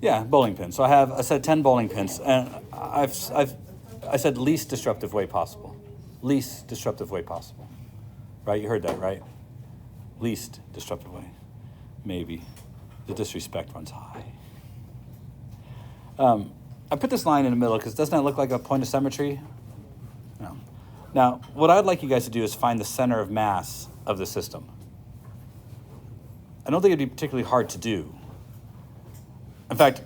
Yeah, bowling pins. So I said 10 bowling pins, and I said least disruptive way possible. Least disruptive way possible. Right? You heard that, right? Least disruptive way. Maybe. The disrespect runs high. I put this line in the middle because doesn't that look like a point of symmetry? No. Now, what I'd like you guys to do is find the center of mass of the system. I don't think it'd be particularly hard to do. In fact,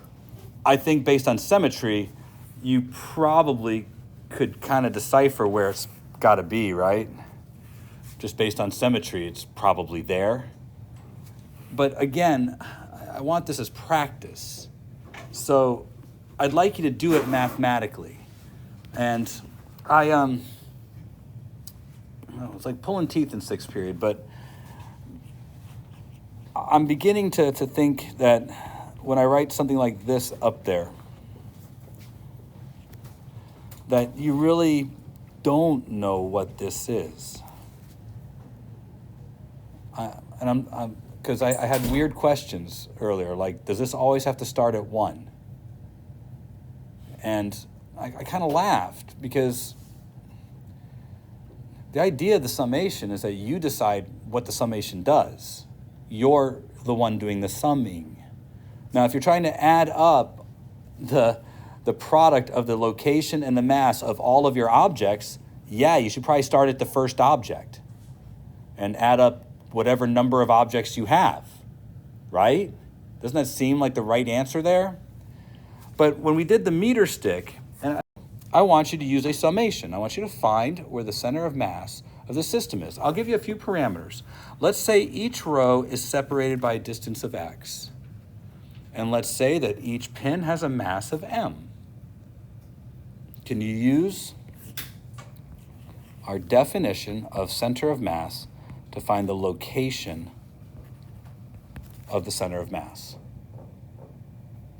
I think based on symmetry, you probably could kind of decipher where it's got to be, right? Just based on symmetry, it's probably there. But again, I want this as practice. So I'd like you to do it mathematically. And it's like pulling teeth in sixth period, but I'm beginning to think that when I write something like this up there, that you really don't know what this is. Because I had weird questions earlier, like, does this always have to start at 1? And I kind of laughed because the idea of the summation is that you decide what the summation does. You're the one doing the summing. Now, if you're trying to add up the product of the location and the mass of all of your objects, yeah, you should probably start at the first object and add up whatever number of objects you have, right? Doesn't that seem like the right answer there? But when we did the meter stick, and I want you to use a summation. I want you to find where the center of mass of the system is. I'll give you a few parameters. Let's say each row is separated by a distance of x. And let's say that each pin has a mass of m. Can you use our definition of center of mass to find the location of the center of mass?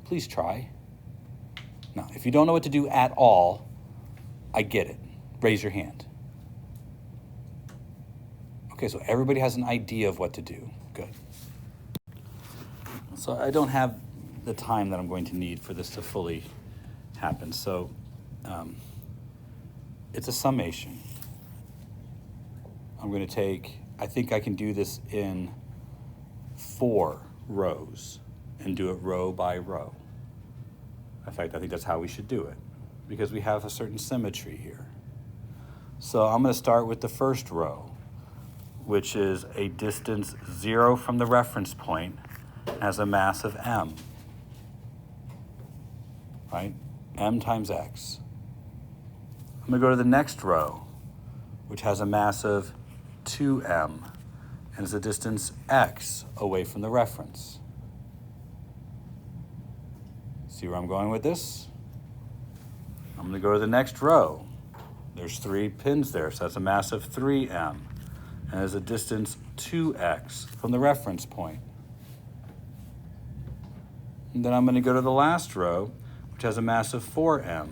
Please try. Now, if you don't know what to do at all, I get it. Raise your hand. Okay, so everybody has an idea of what to do. Good. So I don't have the time that I'm going to need for this to fully happen. So it's a summation. I'm going to take, I think I can do this in 4 rows and do it row by row. In fact, I think that's how we should do it because we have a certain symmetry here. So I'm going to start with the first row, which is a distance 0 from the reference point, has a mass of m, right? M times x. I'm going to go to the next row, which has a mass of 2m and is a distance x away from the reference. See where I'm going with this? I'm going to go to the next row. There's 3 pins there, so that's a mass of 3m and is a distance 2x from the reference point. And then I'm going to go to the last row, which has a mass of 4m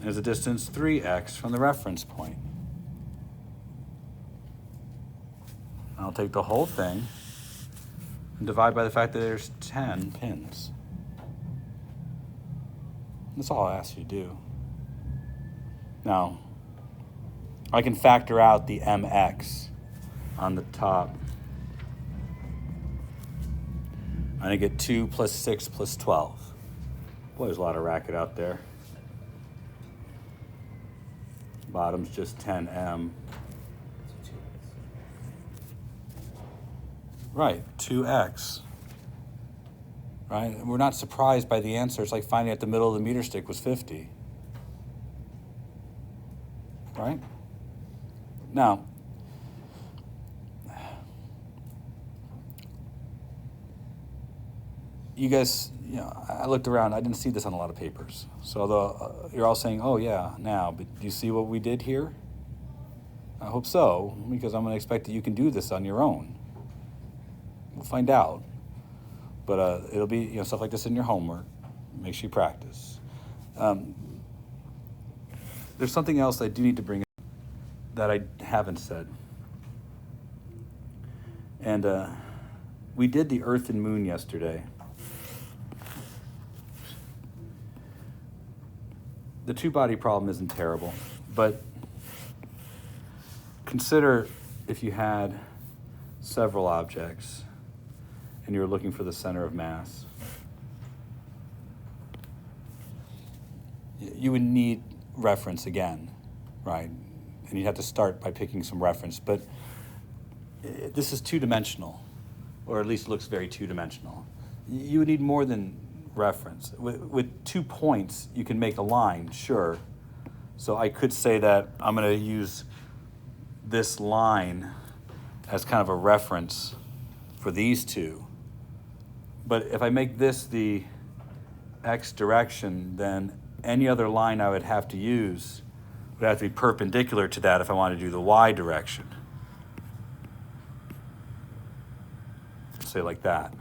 and is a distance 3x from the reference point. I'll take the whole thing and divide by the fact that there's 10 pins. That's all I ask you to do. Now, I can factor out the mx on the top. I'm going to get 2 plus 6 plus 12. Boy, there's a lot of racket out there. Bottom's just 10m. Right, 2x. Right? We're not surprised by the answer. It's like finding out the middle of the meter stick was 50. Right? Now, you guys, I looked around. I didn't see this on a lot of papers. So although you're all saying, oh yeah, now, but do you see what we did here? I hope so, because I'm going to expect that you can do this on your own. We'll find out. But it'll be stuff like this in your homework. Make sure you practice. There's something else I do need to bring up that I haven't said. And we did the Earth and Moon yesterday. the two-body problem isn't terrible, but consider if you had several objects and you were looking for the center of mass. You would need reference again, right? And you'd have to start by picking some reference, but this is two-dimensional, or at least looks very two-dimensional. You would need more than reference. With 2 points, you can make a line, sure. So I could say that I'm going to use this line as kind of a reference for these two. But if I make this the x direction, then any other line I would have to use would have to be perpendicular to that if I want to do the y direction. Say like that.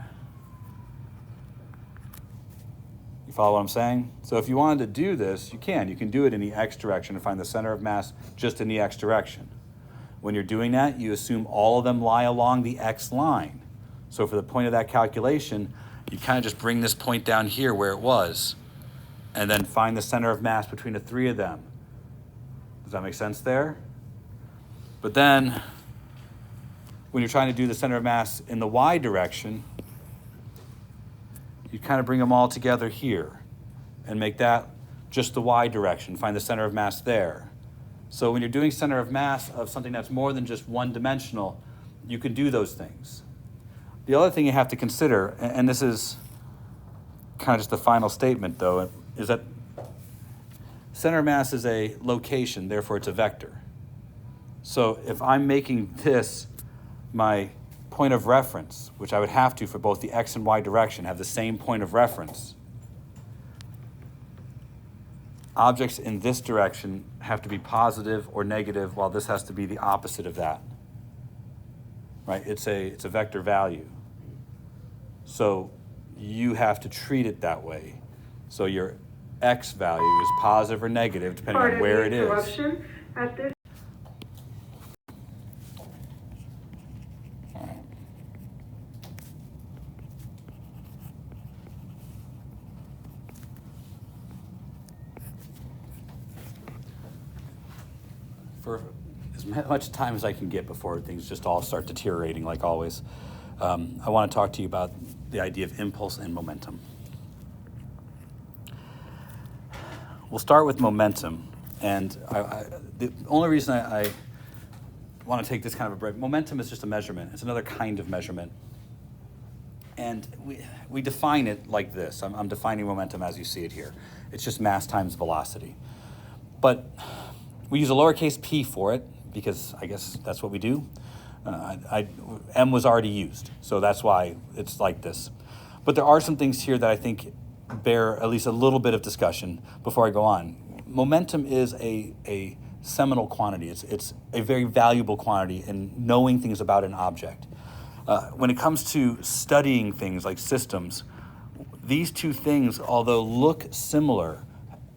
You follow what I'm saying? So if you wanted to do this, you can. You can do it in the x direction and find the center of mass just in the x direction. When you're doing that, you assume all of them lie along the x line. So for the point of that calculation, you kind of just bring this point down here where it was, and then find the center of mass between the three of them. Does that make sense there? But then, when you're trying to do the center of mass in the y direction, you kind of bring them all together here and make that just the y direction, find the center of mass there. So when you're doing center of mass of something that's more than just one-dimensional, you can do those things. The other thing you have to consider, and this is kind of just the final statement though, is that center of mass is a location, therefore it's a vector. So if I'm making this my point of reference, which I would have to for both the x and y direction, have the same point of reference, objects in this direction have to be positive or negative, while this has to be the opposite of that. Right? It's a vector value. So you have to treat it that way. So your x value is positive or negative depending on where it is. At this For as much time as I can get before things just all start deteriorating like always, I want to talk to you about the idea of impulse and momentum. We'll start with momentum, and the only reason I want to take this kind of a break, momentum is just a measurement. It's another kind of measurement. And we define it like this. I'm defining momentum as you see it here. It's just mass times velocity. But we use a lowercase p for it because I guess that's what we do. M was already used, so that's why it's like this. But there are some things here that I think bear at least a little bit of discussion before I go on. Momentum is a seminal quantity. It's a very valuable quantity in knowing things about an object. When it comes to studying things like systems, these two things, although look similar,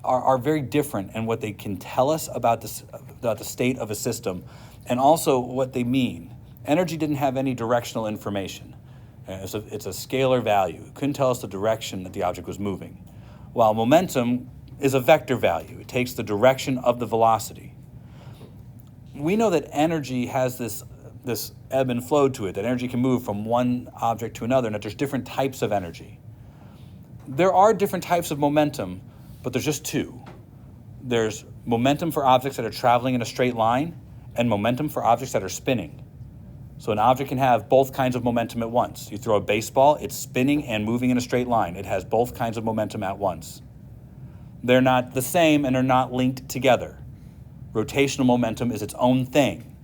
are very different in what they can tell us about the state of a system and also what they mean. Energy didn't have any directional information. It's a scalar value. It couldn't tell us the direction that the object was moving. While momentum is a vector value. It takes the direction of the velocity. We know that energy has this ebb and flow to it, that energy can move from one object to another, and that there's different types of energy. There are different types of momentum, but there's just two. There's momentum for objects that are traveling in a straight line, and momentum for objects that are spinning. So an object can have both kinds of momentum at once. You throw a baseball, it's spinning and moving in a straight line. It has both kinds of momentum at once. They're not the same and they're not linked together. Rotational momentum is its own thing,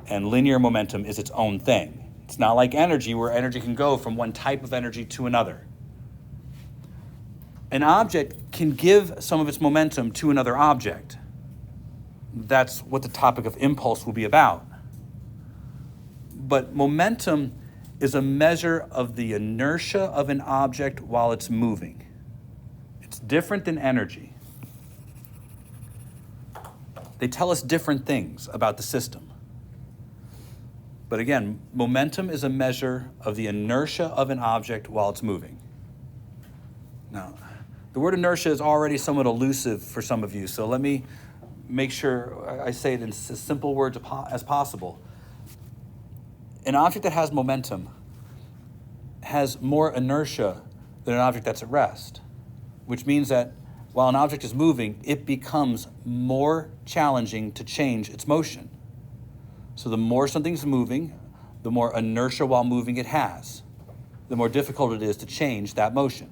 and linear momentum is its own thing. It's not like energy, where energy can go from one type of energy to another. An object can give some of its momentum to another object. That's what the topic of impulse will be about. But momentum is a measure of the inertia of an object while it's moving. It's different than energy. They tell us different things about the system. But again, momentum is a measure of the inertia of an object while it's moving. Now, The word inertia is already somewhat elusive for some of you, so let me make sure I say it in as simple words as possible. An object that has momentum has more inertia than an object that's at rest, which means that while an object is moving, it becomes more challenging to change its motion. So the more something's moving, the more inertia while moving it has, the more difficult it is to change that motion.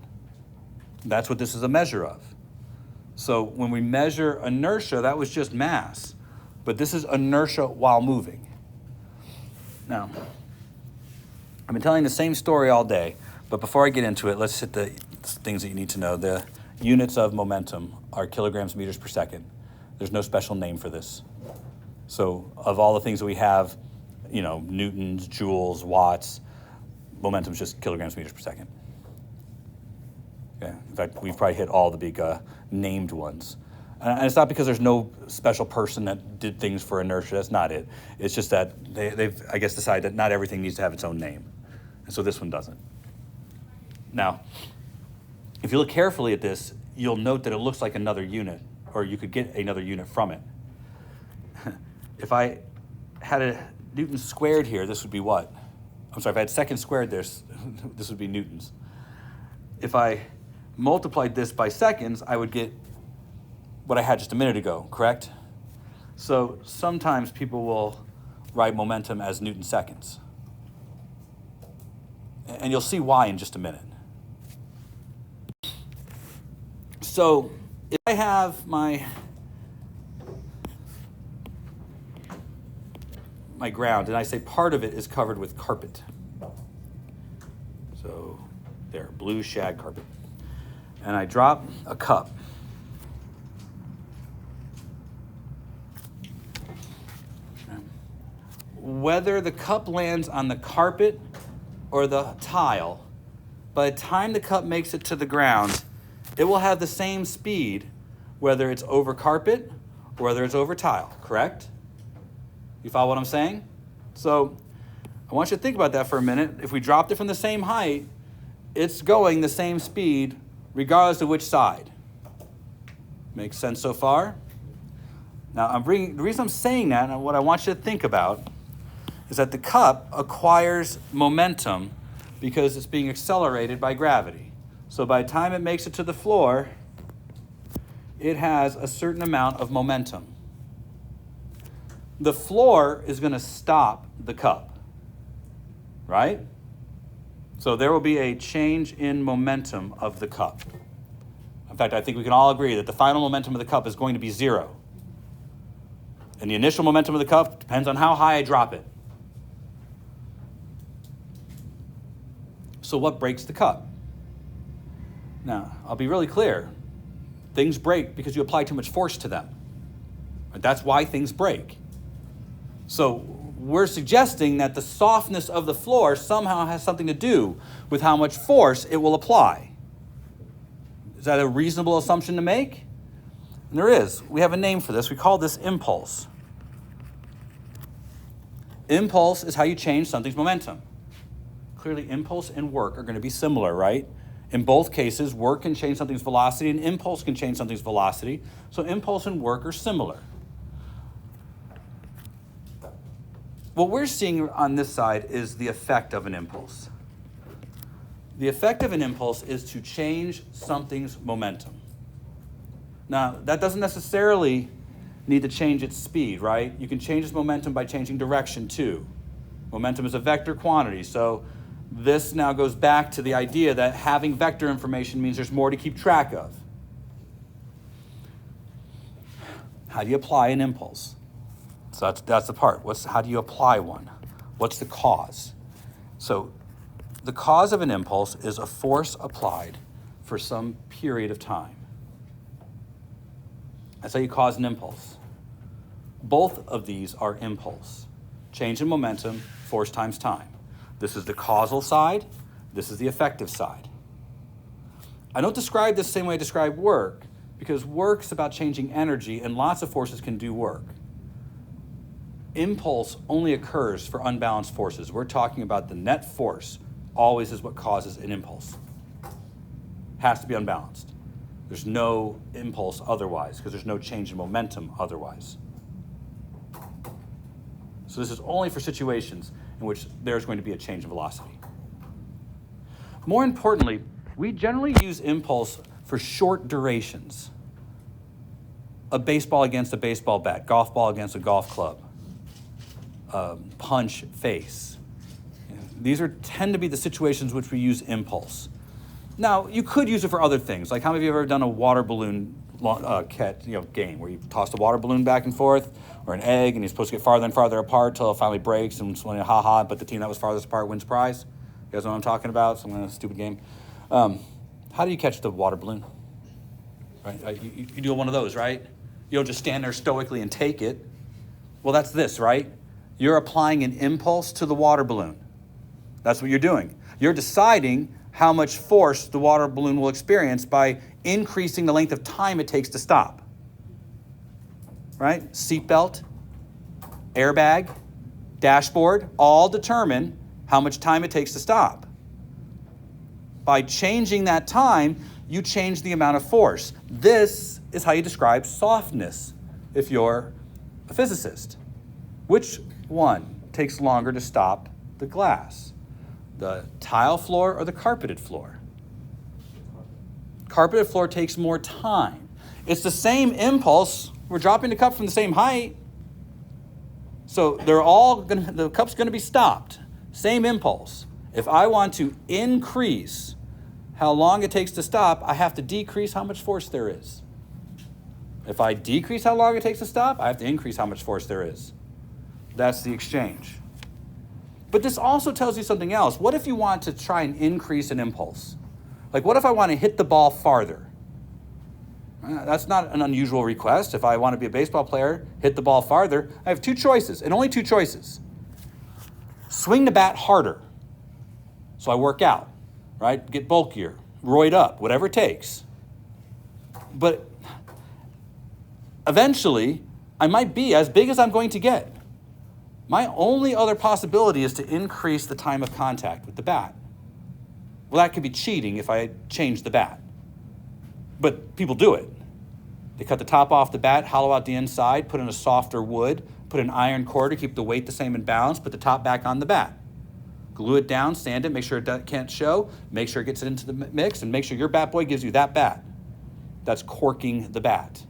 That's what this is a measure of. So when we measure inertia, that was just mass, but this is inertia while moving. Now, I've been telling the same story all day, but before I get into it, let's hit the things that you need to know. The units of momentum are kilograms meters per second. There's no special name for this. So of all the things that we have, newtons, joules, watts, momentum's just kilograms meters per second. Okay. In fact, we've probably hit all the big named ones. And it's not because there's no special person that did things for inertia. That's not it. It's just that they've, I guess, decided that not everything needs to have its own name. And so this one doesn't. Now, if you look carefully at this, you'll note that it looks like another unit, or you could get another unit from it. If I had a Newton squared here, this would be what? I'm sorry, if I had seconds squared this would be newtons. If I multiplied this by seconds, I would get what I had just a minute ago, correct? So sometimes people will write momentum as Newton seconds. And you'll see why in just a minute. So if I have my ground, and I say part of it is covered with carpet. So there, blue shag carpet. And I drop a cup. Whether the cup lands on the carpet or the tile, by the time the cup makes it to the ground, it will have the same speed whether it's over carpet or whether it's over tile, correct? You follow what I'm saying? So I want you to think about that for a minute. If we dropped it from the same height, it's going the same speed regardless of which side. Makes sense so far? Now, the reason I'm saying that and what I want you to think about is that the cup acquires momentum because it's being accelerated by gravity. So by the time it makes it to the floor, it has a certain amount of momentum. The floor is going to stop the cup, right? So there will be a change in momentum of the cup. In fact, I think we can all agree that the final momentum of the cup is going to be 0. And the initial momentum of the cup depends on how high I drop it. So what breaks the cup? Now, I'll be really clear. Things break because you apply too much force to them. That's why things break. So we're suggesting that the softness of the floor somehow has something to do with how much force it will apply. Is that a reasonable assumption to make? And there is. We have a name for this. We call this impulse. Impulse is how you change something's momentum. Clearly, impulse and work are going to be similar, right? In both cases, work can change something's velocity and impulse can change something's velocity. So impulse and work are similar. What we're seeing on this side is the effect of an impulse. The effect of an impulse is to change something's momentum. Now, that doesn't necessarily need to change its speed, right? You can change its momentum by changing direction too. Momentum is a vector quantity, so this now goes back to the idea that having vector information means there's more to keep track of. How do you apply an impulse? So that's the part. How do you apply one? What's the cause? So the cause of an impulse is a force applied for some period of time. That's how you cause an impulse. Both of these are impulse. Change in momentum, force times time. This is the causal side. This is the effective side. I don't describe this the same way I describe work because work's about changing energy and lots of forces can do work. Impulse only occurs for unbalanced forces. We're talking about the net force always is what causes an impulse. Has to be unbalanced. There's no impulse otherwise, because there's no change in momentum otherwise. So this is only for situations in which there's going to be a change in velocity. More importantly, we generally use impulse for short durations. A baseball against a baseball bat, golf ball against a golf club, punch face. These tend to be the situations which we use impulse. Now, you could use it for other things. Like, how many of you have ever done a water balloon game where you toss the water balloon back and forth, or an egg, and you're supposed to get farther and farther apart until it finally breaks, and it's ha-ha, but the team that was farthest apart wins prize? You guys know what I'm talking about? Some kind of stupid game. How do you catch the water balloon? Right? You do one of those, right? You don't just stand there stoically and take it. Well, that's this, right? You're applying an impulse to the water balloon. That's what you're doing. You're deciding how much force the water balloon will experience by increasing the length of time it takes to stop. Right? Seatbelt, airbag, dashboard, all determine how much time it takes to stop. By changing that time, you change the amount of force. This is how you describe softness if you're a physicist. Which one takes longer to stop the glass? The tile floor or the carpeted floor? Carpeted floor takes more time. It's the same impulse. We're dropping the cup from the same height. So the cup's going to be stopped. Same impulse. If I want to increase how long it takes to stop, I have to decrease how much force there is. If I decrease how long it takes to stop, I have to increase how much force there is. That's the exchange. But this also tells you something else. What if you want to try and increase an impulse? Like, what if I want to hit the ball farther? That's not an unusual request. If I want to be a baseball player, hit the ball farther, I have two choices, and only two choices. Swing the bat harder. So I work out, right? Get bulkier, roid up, whatever it takes. But eventually, I might be as big as I'm going to get. My only other possibility is to increase the time of contact with the bat. Well, that could be cheating if I change the bat. But people do it. They cut the top off the bat, hollow out the inside, put in a softer wood, put an iron core to keep the weight the same in balance, put the top back on the bat. Glue it down, sand it, make sure it can't show, make sure it gets it into the mix, and make sure your bat boy gives you that bat. That's corking the bat.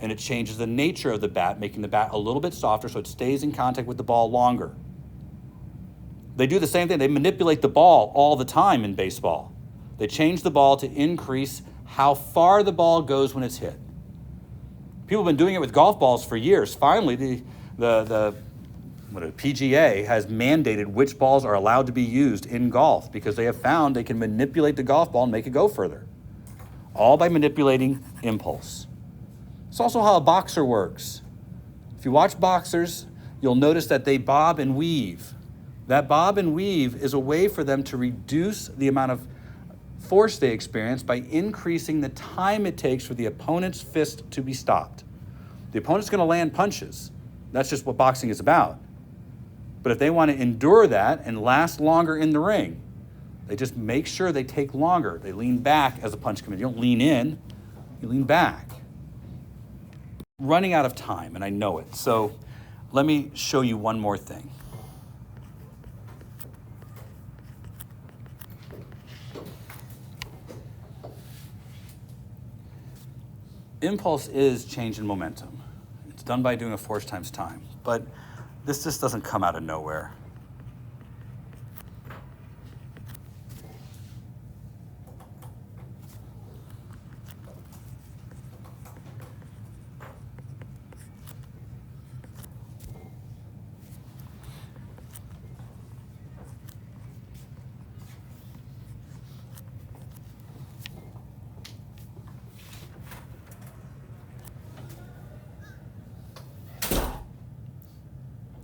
And it changes the nature of the bat, making the bat a little bit softer so it stays in contact with the ball longer. They do the same thing. They manipulate the ball all the time in baseball. They change the ball to increase how far the ball goes when it's hit. People have been doing it with golf balls for years. Finally, the PGA has mandated which balls are allowed to be used in golf because they have found they can manipulate the golf ball and make it go further. All by manipulating impulse. It's also how a boxer works. If you watch boxers, you'll notice that they bob and weave. That bob and weave is a way for them to reduce the amount of force they experience by increasing the time it takes for the opponent's fist to be stopped. The opponent's going to land punches. That's just what boxing is about. But if they want to endure that and last longer in the ring, they just make sure they take longer. They lean back as a punch comes in. You don't lean in, you lean back. Running out of time, and I know it. So let me show you one more thing. Impulse is change in momentum. It's done by doing a force times time, but this just doesn't come out of nowhere.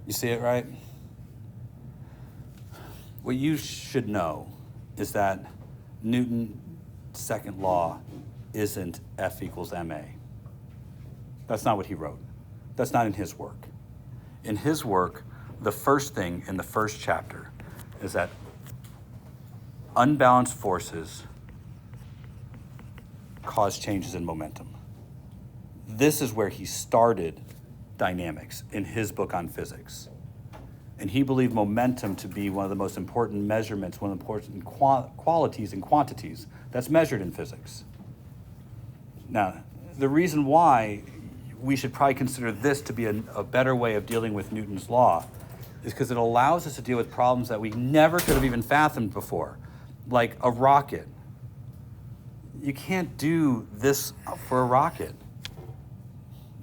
You see it, right? What you should know is that Newton's second law isn't F equals ma. That's not what he wrote. That's not in his work. In his work, the first thing in the first chapter is that unbalanced forces cause changes in momentum. This is where he started dynamics in his book on physics. And he believed momentum to be one of the most important measurements, one of the important qualities and quantities that's measured in physics. Now, the reason why we should probably consider this to be a better way of dealing with Newton's law is because it allows us to deal with problems that we never could have even fathomed before, like a rocket. You can't do this for a rocket.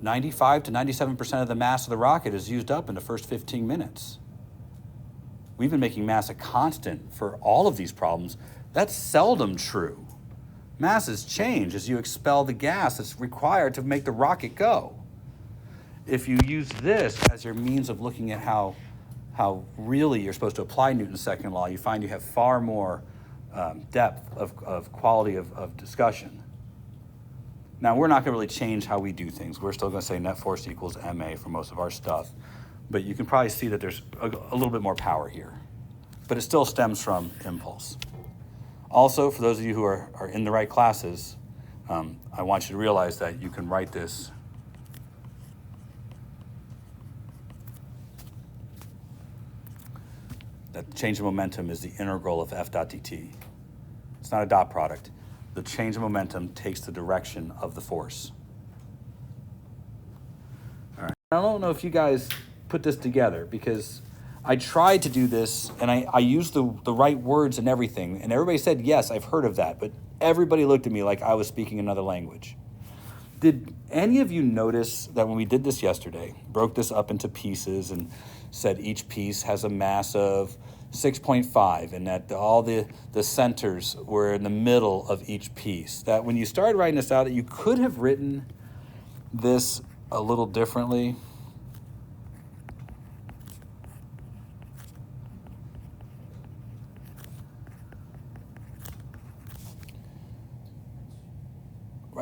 95 to 97% of the mass of the rocket is used up in the first 15 minutes. We've been making mass a constant for all of these problems. That's seldom true. Masses change as you expel the gas that's required to make the rocket go. If you use this as your means of looking at how really you're supposed to apply Newton's second law, you find you have far more depth of quality of discussion. Now, we're not going to really change how we do things. We're still going to say net force equals ma for most of our stuff. But you can probably see that there's a little bit more power here. But it still stems from impulse. Also, for those of you who are in the right classes, I want you to realize that you can write this that the change of momentum is the integral of F dot dt. It's not a dot product. The change of momentum takes the direction of the force. All right. I don't know if you guys put this together because I tried to do this and I used the right words and everything, and everybody said, yes, I've heard of that, but everybody looked at me like I was speaking another language. Did any of you notice that when we did this yesterday, broke this up into pieces and said each piece has a mass of 6.5 and that all the centers were in the middle of each piece, that when you started writing this out, that you could have written this a little differently?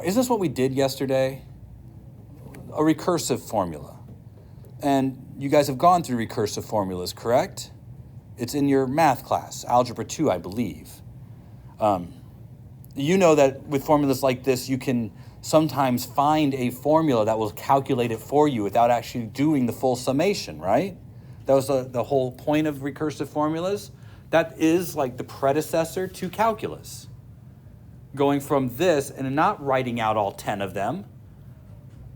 Isn't this what we did yesterday? A recursive formula. And you guys have gone through recursive formulas, correct? It's in your math class, Algebra 2, I believe. You know that with formulas like this, you can sometimes find a formula that will calculate it for you without actually doing the full summation, right? That was the whole point of recursive formulas. That is like the predecessor to calculus. Going from this and not writing out all 10 of them,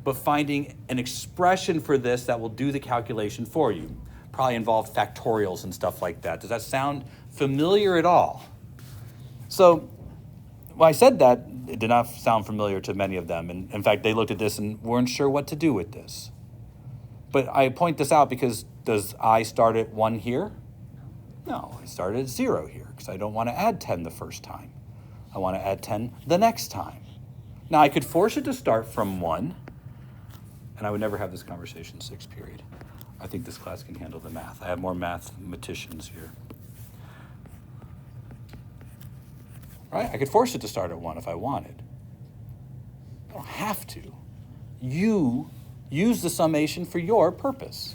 but finding an expression for this that will do the calculation for you. Probably involve factorials and stuff like that. Does that sound familiar at all? So, when I said that, it did not sound familiar to many of them. And in fact, they looked at this and weren't sure what to do with this. But I point this out because does I start at 1 here? No, I started at 0 here because I don't want to add 10 the first time. I want to add 10 the next time. Now, I could force it to start from 1, and I would never have this conversation in 6th period. I think this class can handle the math. I have more mathematicians here. Right? I could force it to start at 1 if I wanted. I don't have to. You use the summation for your purpose.